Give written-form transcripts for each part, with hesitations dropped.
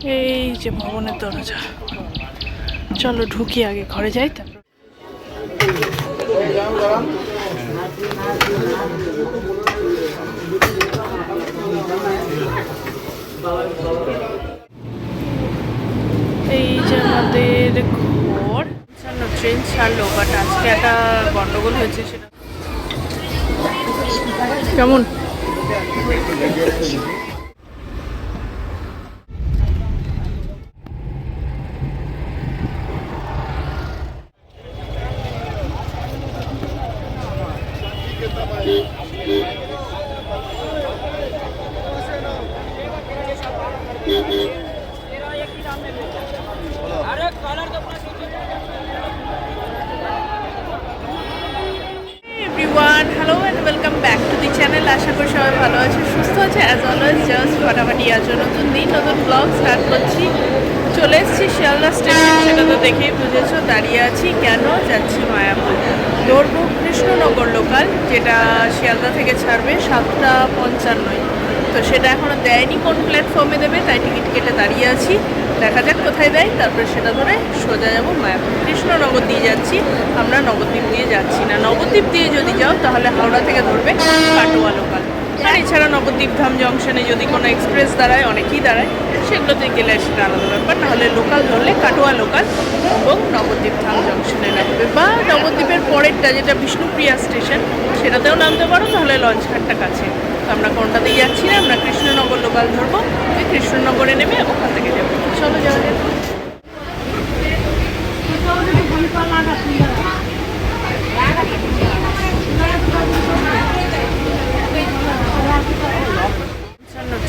এই যে ভবনের দরজা, চলো ঢুকি, আগে ঘরে যাই তারপর। এই যে আমাদের ঘর, ট্রেন ছাড়লো, বাট আজকে একটা গন্ডগোল হয়েছে। সেটা কেমন? Hello and welcome back to the channel. আশা করি সবাই ভালো আছে, সুস্থ আছে। অ্যাজ অলওয়েজ জাস্ট ফাটাফাটি আছো, নতুন দিন নতুন ব্লগ স্টার্ট করছি। চলে এসেছি শিয়ালদা স্টেশন, সেটা তো দেখেই বুঝেছো। দাঁড়িয়ে আছি কেন, যাচ্ছি মায়াপুর, ধরবো কৃষ্ণনগর লোকাল, যেটা শিয়ালদা থেকে ছাড়বে 7:55। তো সেটা এখনও দেয়নি কোন প্ল্যাটফর্মে দেবে, তাই টিকিট কেটে দাঁড়িয়ে আছি। দেখা যাক কোথায় দেয়, তারপরে সেটা ধরে সোজা যাবো মায়াপুর। কৃষ্ণনগর দিয়ে যাচ্ছি আমরা, নবদ্বীপ দিয়ে যাচ্ছি না। নবদ্বীপ দিয়ে যদি যাও তাহলে হাওড়া থেকে ধরবে কাটোয়া লোকাল, আর এছাড়া নবদ্বীপ ধাম জংশনে যদি কোনো এক্সপ্রেস দাঁড়ায়, অনেকেই দাঁড়ায়, সেগুলোতে গেলে সেটা আলাদা ব্যাপার। নাহলে লোকাল ধরলে কাটোয়া লোকাল এবং নবদ্বীপ ধাম জংশনে নামবে, বা নবদ্বীপের পরেরটা যেটা বিষ্ণুপ্রিয়া স্টেশন, সেটাতেও নামতে পারো, তাহলে লঞ্চঘাটটা কাছে। তো আমরা কোনটাতেই যাচ্ছি না, আমরা কৃষ্ণনগর লোকাল ধরবো, কৃষ্ণনগরে নেমে ওখান থেকে যাবো। চলো যাওয়া যাক।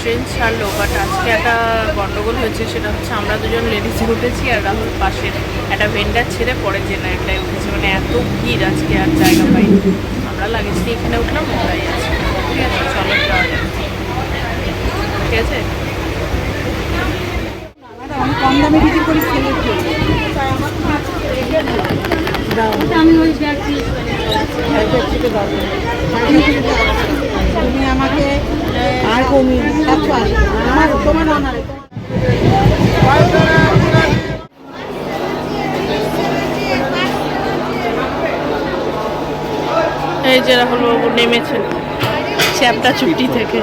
ট্রেন ছাড়লো, বাট আজকে একটা গন্ডগোল হয়েছে। সেটা হচ্ছে আমরা দুজন লেডিজে উঠেছি, আর রাহুল পাশের একটা ভেন্ডার ছেড়ে পরে জেনারেলটায় উঠেছে। মানে এত ভিড় আজকে, আর জায়গা পাইনি। আমরা লাগেজ দিয়ে এখানে উঠলাম, ওটাই আছে। ঠিক আছে, চলো যাওয়া যাক। ঠিক আছে, আমি কম দামে বিক্রি করি সেলের জন্য। আমি ওই ব্যাগ তুমি আমাকে আর কমিয়ে আমার তোমার আমার এই যে রাহুল বাবু নেমেছেন চ্যাপটা চুপটি থেকে।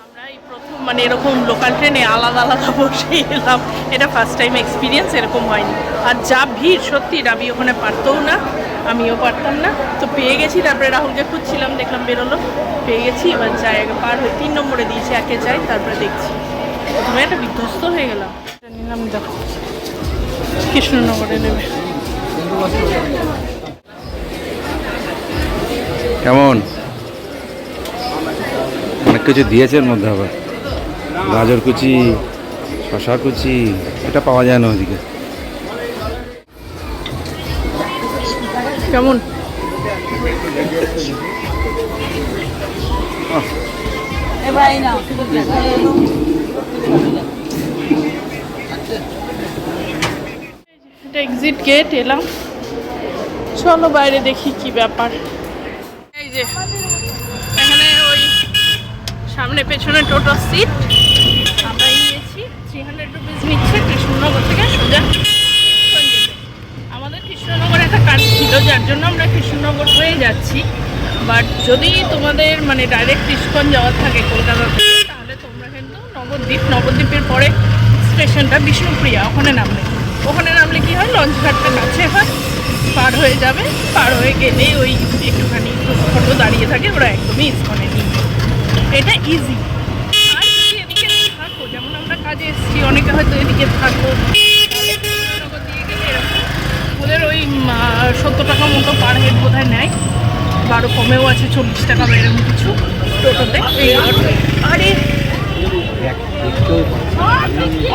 আমরা এই প্রথম মানে এরকম লোকাল ট্রেনে আলাদা আলাদা বসে এলাম, এটা ফার্স্ট টাইম এক্সপিরিয়েন্স, এরকম হয়নি। আর যা ভিড়, সত্যি রাবি ওখানে পারতও না, আমিও পারতাম না। তো পেয়ে গেছি, তারপরে রাহুলকে খুঁজছিলাম, দেখলাম বেরোলো, পেয়ে গেছি। এবার জায়গা পার হয়ে 3 নম্বরে দিয়েছি, একে যাই, তারপরে দেখছি। প্রথমে একটা বিধ্বস্ত হয়ে গেলাম। নিলাম, দেখো কৃষ্ণনগরে নেবে। কেমন? অনেক কিছু দিয়েছে এর মধ্যে, আবার গাজর কুচি, শশা কুচি, এটা পাওয়া যায় না ওদিকে। কেমন? এটা এক্সিট গেট, এলাম। চলো বাইরে দেখি কি ব্যাপার। এই যে এখানে ওই সামনে পেছনে টোটো সিট আমরা নিয়েছি, 300 রুপিস নিচ্ছে কৃষ্ণনগর থেকে সোজা কৃষ্ণগঞ্জ যেতে। আমাদের কৃষ্ণনগরে একটা কাজ ছিল, যার জন্য আমরা কৃষ্ণনগর হয়ে যাচ্ছি। বাট যদি তোমাদের মানে ডাইরেক্ট কৃষ্ণগঞ্জ যাওয়ার থাকে কলকাতা থেকে, তাহলে তোমরা কিন্তু নবদ্বীপের পরে স্টেশনটা বিষ্ণুপ্রিয়া, ওখানে নামলে কি হয়, লঞ্চঘাটটা কাছে হয়, পার হয়ে যাবে। পার হয়ে গেলেই ওই একটুখানি ফটো দাঁড়িয়ে থাকে, ওরা একদমই ইস্কনে নিয়ে। এটা ইজি। আর যদি এদিকে থাকো, যেমন আমরা কাজে এসেছি, অনেকে হয়তো এদিকে থাকো, তাহলে কৃষ্ণনগর দিয়ে গেলে এরকম ওদের ওই 70 টাকা মতো পার হেড বোধহয় নেয়, বারো কমেও আছে, 40 টাকা বা এরকম কিছু টোটোতে। এই আরে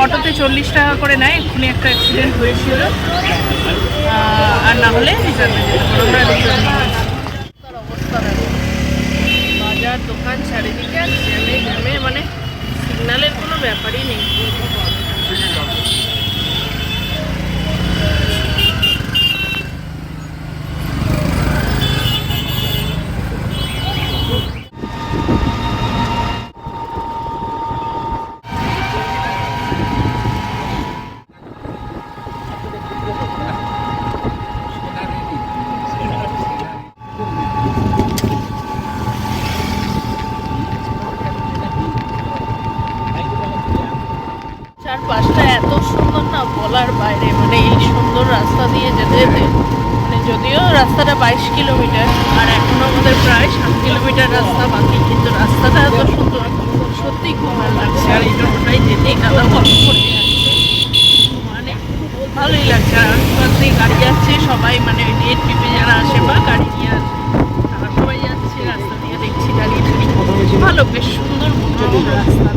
অটোতে 40 টাকা করে নেয়। এক্ষুনি একটা অ্যাক্সিডেন্ট হয়েছিল, আর না হলে রিজার্ভে যেতে পারো। আমরা রিজার্ভ অবস্থা দেখো, বাজার দোকান চারিদিকে জ্যামে, মানে সিগন্যালের কোনো ব্যাপারই নেই। বলার বাইরে, মানে এই সুন্দর রাস্তা দিয়ে যেতে যেতে, মানে যদিও রাস্তাটা 22 কিলোমিটার আর এখনো আমাদের প্রায় 7 কিলোমিটার রাস্তা বাকি, কিন্তু রাস্তাটা এত সুন্দর, সত্যি খুব ভালো লাগছে। আর এই টোটোটাই যেতেই কাদা বন্ধ করে যাচ্ছে, মানে ভালোই লাগছে। আর আশপাশ দিয়ে গাড়ি যাচ্ছে, সবাই মানে ওই ডে ট্রিপে যারা আসে বা গাড়ি নিয়ে আসে তারা সবাই যাচ্ছে রাস্তা দিয়ে, দেখছি দাঁড়িয়ে দাঁড়িয়ে। ভালো, বেশ সুন্দর মনোরম রাস্তা,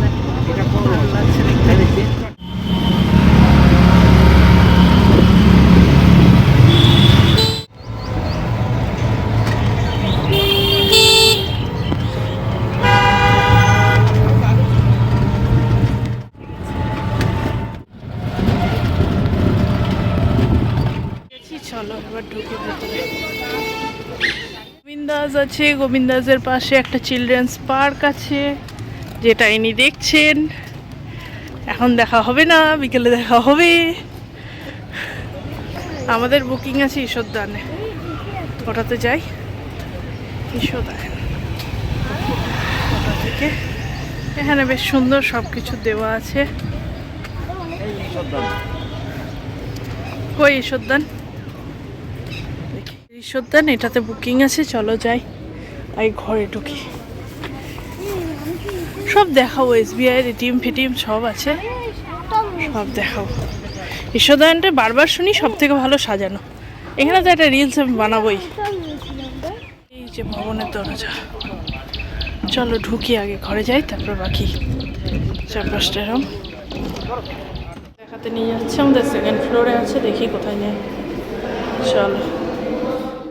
দেখো ভালো লাগছে দেখতে। চলো এবার ঢুকে ভেতরে। গোবিন্দাস আছে, গোবিন্দাসের পাশে একটা চিলড্রেন্স পার্ক আছে, যেটা ইনি দেখছেন। এখন দেখা হবে না, বিকেলে দেখা হবে। আমাদের বুকিং আছে ঈশ্বরদানে, ওটাতে যাই। ঈশ্বরদান ওটা থেকে এখানে বেশ সুন্দর সব কিছু দেওয়া আছে। কই ঈশ্বরদান? ঈশ্বরদান এটাতে বুকিং আছে, চলো যাই। এই ঘরে ঢুকি, সব দেখাবো। SBI এর এটিএম ফিটিএম সব আছে, সব দেখাবো। ঈশ্বরদানটা বারবার শুনি সব থেকে ভালো সাজানো। এখানে তো একটা রিলস আমি বানাবোই। এই যে ভবনের দরজা, চলো ঢুকি, আগে ঘরে যাই তারপর বাকি চারপাশটা এরম দেখাতে নিয়ে যাচ্ছে। আমাদের সেকেন্ড ফ্লোরে আছে, দেখি কোথায় যাই। চলো,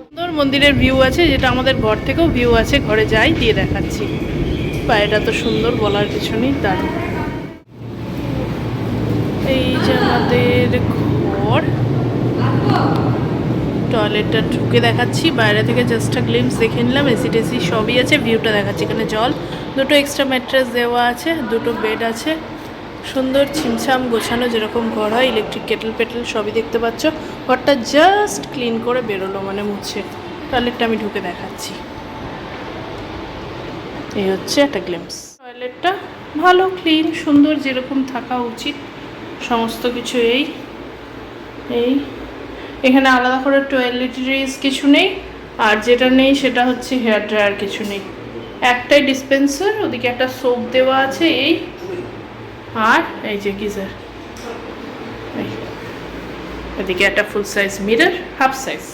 সুন্দর মন্দিরের ভিউ আছে, যেটা আমাদের ঘর থেকেও ভিউ আছে। ঘরে যাই, দিয়ে দেখাচ্ছি। বাইরেটা তো সুন্দর, বলার কিছু নেই, দারুণ। এই যে আমাদের ঘর, টয়লেটটা ঢুকে দেখাচ্ছি। বাইরে থেকে জাস্ট গ্লিমস দেখে নিলাম, এসি টেসি সবই আছে। ভিউটা দেখাচ্ছি, এখানে জল, দুটো এক্সট্রা ম্যাট্রেস দেওয়া আছে, দুটো বেড আছে। সুন্দর ছিমছাম গোছানো, যেরকম ঘর হয়। ইলেকট্রিক কেটেল পেটেল সবই দেখতে পাচ্ছ। ঘরটা জাস্ট ক্লিন করে বেরোলো, মানে মুছে। টয়লেটটা আমি ঢুকে দেখাচ্ছি। এই হচ্ছে একটা গ্লিমস। টয়লেটটা ভালো, ক্লিন, সুন্দর, যেরকম থাকা উচিত সমস্ত কিছু। এই এখানে আলাদা করে টয়লেটরিজ কিছু নেই, আর যেটা নেই সেটা হচ্ছে হেয়ার ড্রায়ার, কিছু নেই। একটাই ডিসপেন্সার, ওদিকে একটা সোপ দেওয়া আছে। আর এই যে গিজার, এদিকে একটা ফুল size mirror, half size.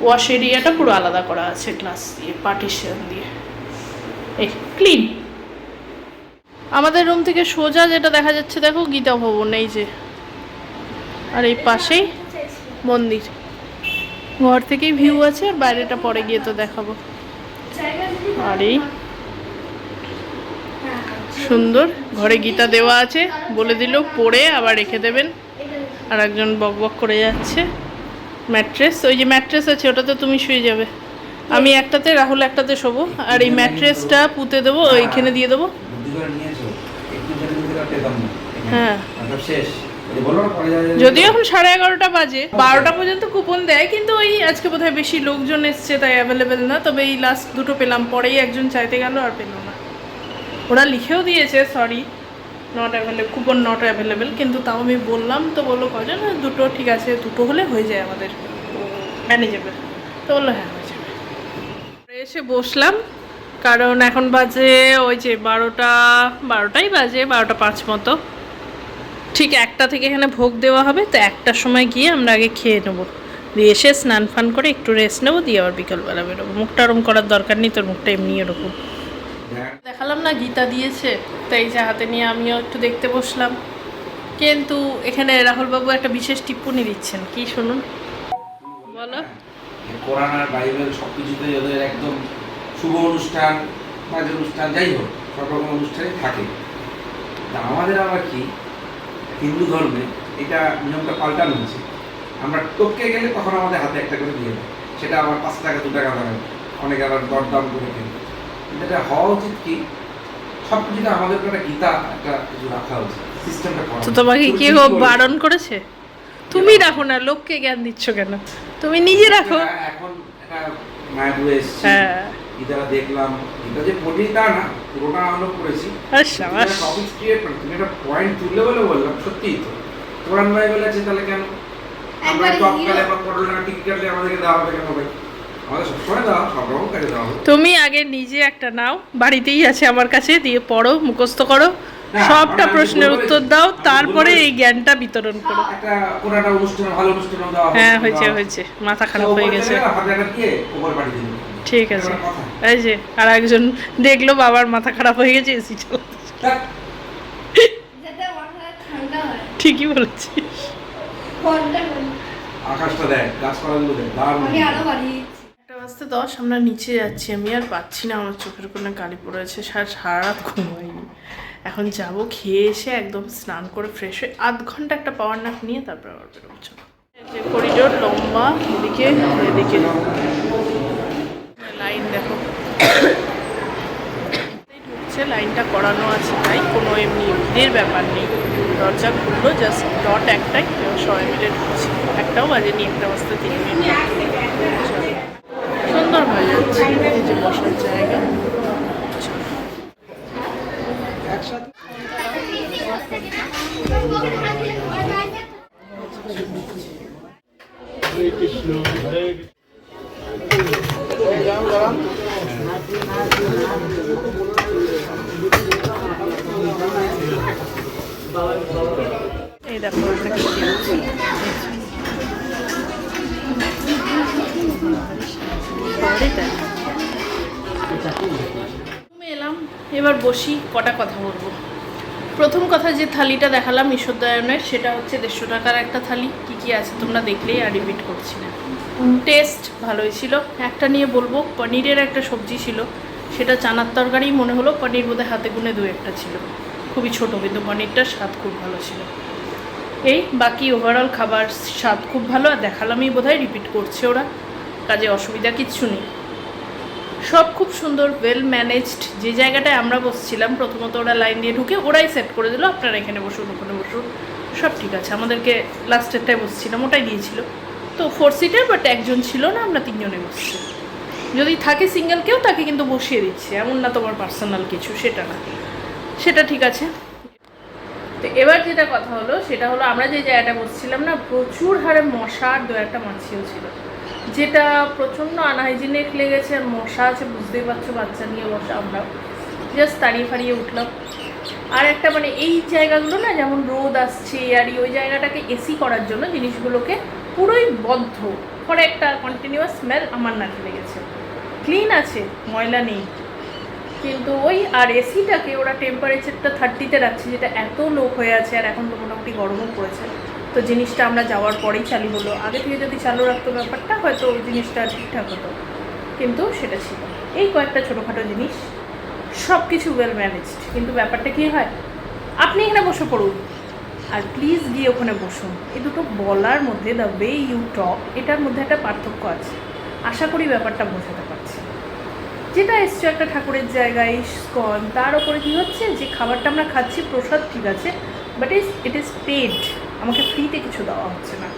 Wash এরিয়াটা পুরো আলাদা করা আছে গ্লাস দিয়ে, পার্টিশন দিয়ে। এই ক্লিন। আমাদের রুম থেকে সোজা যেটা দেখা যাচ্ছে দেখো, গীতা ভবন, এই যে। আর এই পাশেই মন্দির। ঘর থেকেই ভিউ আছে, বাইরেটা পরে গিয়ে তো দেখাবো। আর এই সুন্দর ঘরে গীতা দেওয়া আছে, বলে দিল পড়ে আবার রেখে দেবেন। আর একজন বক বক করে যাচ্ছে। ম্যাট্রেস, ওই যে ম্যাট্রেস আছে ওটাতে তুমি শুয়ে যাবে। আমি একটাতে, রাহুল একটাতে শোবো। আর এই ম্যাট্রেসটা পুঁতে দেবো, ওইখানে দিয়ে দেবো। হ্যাঁ, যদিও এখন 11:30 বাজে, 12টা পর্যন্ত কুপন দেয়, কিন্তু ওই আজকে বোধহয় বেশি লোকজন এসছে তাই অ্যাভেলেবেল না। তবে এই লাস্ট দুটো পেলাম, পরেই একজন চাইতে গেল আর পেল না। ওরা লিখেও দিয়েছে sorry not available, coupon not available, কিন্তু তাও আমি বললাম তো, বললো কজন, দুটো ঠিক আছে, দুটো হলে হয়ে যায় আমাদের ম্যানেজেবল। তো বললো হ্যাঁ হয়ে যাবে। এসে বসলাম, কারণ এখন বাজে ওই যে 12টাই বাজে, 12:05 মতো। ঠিক 1টা থেকে এখানে ভোগ দেওয়া হবে, তো 1টার সময় গিয়ে আমরা আগে খেয়ে নেবো, দিয়ে এসে স্নান ফান করে একটু রেস্ট নেবো, দিয়ে আবার বিকেলবেলা বেরোবো। মুখটা ওরম করার দরকার নেই, তোর মুখটা এমনি এরকম। দেখালাম না গীতা দিয়েছে, তাই যে হাতে নিয়ে আমিও একটু দেখতে বসলাম। কিন্তু এখানে রাহুলবাবু একটা বিশেষ টিপ্পণী দিচ্ছেন, কি শুনুন। বলো। কোরআন আর বাইবেল সবকিছুতে ওদের একদম শুভ অনুষ্ঠান, বাজে অনুষ্ঠান, যাই হোক সব রকম অনুষ্ঠানই থাকে। তা আমাদের আবার কি, হিন্দু ধর্মে এটা নিয়মটা পাল্টানো হয়েছে। আমরা টপকে গেলে তখন আমাদের হাতে একটা করে দিয়ে দেয়, সেটা আবার 5 টাকা 2 টাকা দাঁড়ায়, অনেকে আবার দরদাম করে কেনে। এটা হওয়া উচিত কি, সব কিছুতে আমাদের একটা গীতা একটা কিছু রাখা উচিত, সিস্টেমটা করা। তো তোমাকে কেউ বারণ করেছে? তুমি রাখো না, লোককে জ্ঞান দিচ্ছ কেন? তুমি নিজে রাখো। এখন একটা মায়াপুর এসেছি, হ্যাঁ, গীতাটা দেখলাম। গীতা যে পড়ি তা না, পুরোটা আমরা পড়েছি। আচ্ছা টপিক ক্রিয়েট করে তুমি একটা পয়েন্ট তুললে বলে বললাম, সত্যিই তো কোরআন বাইবেল আছে তাহলে কেন আমরা টপ কালে বা পটল টাকা টিকিট কাটলে আমাদেরকে দেওয়া হবে কেন ভাই? আমাদের সবসময় দেওয়া, সব রকম কাজে দেওয়া হবে। তুমি আগে নিজে একটা নাও, বাড়িতেই আছে আমার কাছে, দিয়ে পড়ো, মুখস্থ করো, না, সবটা আমি প্রশ্নের ভুল উত্তর বলেছি। দাও, আমি তারপরে ভুল এই জ্ঞানটা বিতরণ করো। একটা কোনো একটা অনুষ্ঠান, ভালো অনুষ্ঠান দেওয়া হবে। হ্যাঁ হয়েছে, মাথা খারাপ হয়ে গেছে। হাতে টাকা দিয়ে ওপর পাঠিয়ে দিন। ঠিক আছে, এটা কথা। এই যে আর একজন দেখলো বাবার মাথা খারাপ হয়ে গেছে, এসি চালাতে। ধ্যাৎ, যাতে মাথা ঠান্ডা হয়। ঠিকই বলেছিস। ফোনটা বলি। আকাশটা দেখ, গাছপালাগুলো দেখ, দারুণ। আমি আরো বাড়িয়ে দিচ্ছি। 1:10 আমরা নিচে যাচ্ছি, আমি আর পাচ্ছি না, আমার চোখের কোণে কালি পড়েছে, সারা রাত ঘুমাইনি। এখন যাব, খেয়ে এসে একদম স্নান করে ফ্রেশ হয়ে 0.5 ঘন্টা একটা পাওয়ার ন্যাপ নিয়ে তারপর আবার বেরোবো। চলো। এই যে করিডোর লম্বা, এদিকে এদিকে লাইন দেখো, ঢুকছে, লাইনটা করানো আছে, তাই কোনো এমনি ভিড়ের ব্যাপার নেই। দরজা খুললো, জাস্ট ডট একটাই, সবাই মিলে ঢুকছি। একটাও বাজেনি, 1:03 মিনিট। সুন্দর হয়ে যাচ্ছে, এই যে বসার জায়গা। এই দেখো একটা কি আছে। এলাম, এবার বসি, কটা কথা বলবো। প্রথম কথা, যে থালিটা দেখালাম ঈশ্বরদয়ায়নের, সেটা হচ্ছে 150 টাকার একটা থালি। কি কি আছে তোমরা দেখলেই, আর রিপিট করছি না। টেস্ট ভালোই ছিল। একটা নিয়ে বলবো, পনিরের একটা সবজি ছিল, সেটা চানার তরকারি মনে হলো, পনির বোধহয় হাতে গুনে 2-1টা ছিল, খুবই ছোট, কিন্তু পনিরটার স্বাদ খুব ভালো ছিল। এই বাকি ওভারঅল খাবার স্বাদ খুব ভালো, আর দেখালামই বোধহয়, রিপিট করছে ওরা, কাজে অসুবিধা কিচ্ছু নেই। সব খুব সুন্দর, ওয়েল ম্যানেজড। যে জায়গাটায় আমরা বসছিলাম, প্রথমত ওরা লাইন দিয়ে ঢুকে ওরাই সেট করে দিল, আপনারা এখানে বসুন, ওখানে বসুন, সব ঠিক আছে। আমাদেরকে লাস্টেরটায় বসছিলাম, ওটাই দিয়েছিল। তো 4 সিটার, বাট একজন ছিল না, আমরা 3 জনে বসছি। যদি থাকে সিঙ্গেল কেউ, তাকে কিন্তু বসিয়ে দিচ্ছে, এমন না তোমার পার্সোনাল কিছু, সেটা না, সেটা ঠিক আছে। তো এবার যেটা কথা হলো, সেটা হলো আমরা যে জায়গাটা বসছিলাম না, প্রচুর হারে মশা আর 2-1টা মাছিও ছিল, যেটা প্রচণ্ড আনহাইজিনিক লেগেছে। আর মশা আছে, বুঝতেই পারছো, বাচ্চা নিয়ে বসা, আমরা জাস্ট তাড়িয়ে ফাড়িয়ে উঠলাম। আর একটা মানে এই জায়গাগুলো না, যেমন রোদ আসছে, আর ওই জায়গাটাকে এসি করার জন্য জিনিসগুলোকে পুরোই বদ্ধ করে একটা কন্টিনিউয়াস স্মেল আমার নাকে লেগেছে। ক্লিন আছে, ময়লা নেই, কিন্তু ওই আর এসিটাকে ওরা টেম্পারেচারটা 30-তে রাখছে, যেটা এত লো হয়ে আছে, আর এখন তো মোটামুটি গরমও পড়েছে। তো জিনিসটা আমরা যাওয়ার পরেই চালু হলো, আগে থেকে যদি চালু রাখতো ব্যাপারটা, হয়তো ওই জিনিসটা ঠিকঠাক হতো, কিন্তু সেটা ছিল। এই কয়েকটা ছোটোখাটো জিনিস, সব কিছু ওয়েল ম্যানেজড। কিন্তু ব্যাপারটা কী হয়, আপনি এখানে বসে পড়ুন, আর প্লিজ গিয়ে ওখানে বসুন। এই দুটো বলার মধ্যে, দ্য ওয়ে ইউ টক, এটার মধ্যে একটা পার্থক্য আছে। আশা করি ব্যাপারটা বোঝাতে পারছি। যেটা এসছে একটা ঠাকুরের জায়গায়, ইস্কন, তার ওপরে কী হচ্ছে, যে খাবারটা আমরা খাচ্ছি প্রসাদ, ঠিক আছে, বাট ইট ইজ পেড, আমাকে ফ্রিতে কিছু দেওয়া হচ্ছে না।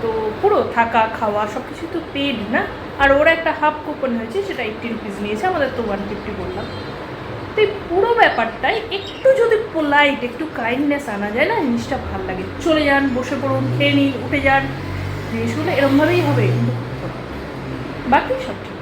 তো পুরো থাকা খাওয়া সব কিছু তো পেড না। আর ওরা একটা হাফ কুপন হয়েছে, সেটা 80 রুপিস নিয়েছে, আমাদের তো 150 বললাম। তো এই পুরো ব্যাপারটাই একটু যদি পোলাইট, একটু কাইন্ডনেস আনা যায় না, জিনিসটা ভালো লাগে। চলে যান, বসে পড়ুন, খেয়ে নিন, উঠে যান, জিনিসগুলো এরমভাবেই হবে, কিন্তু বাকি সব ঠিক।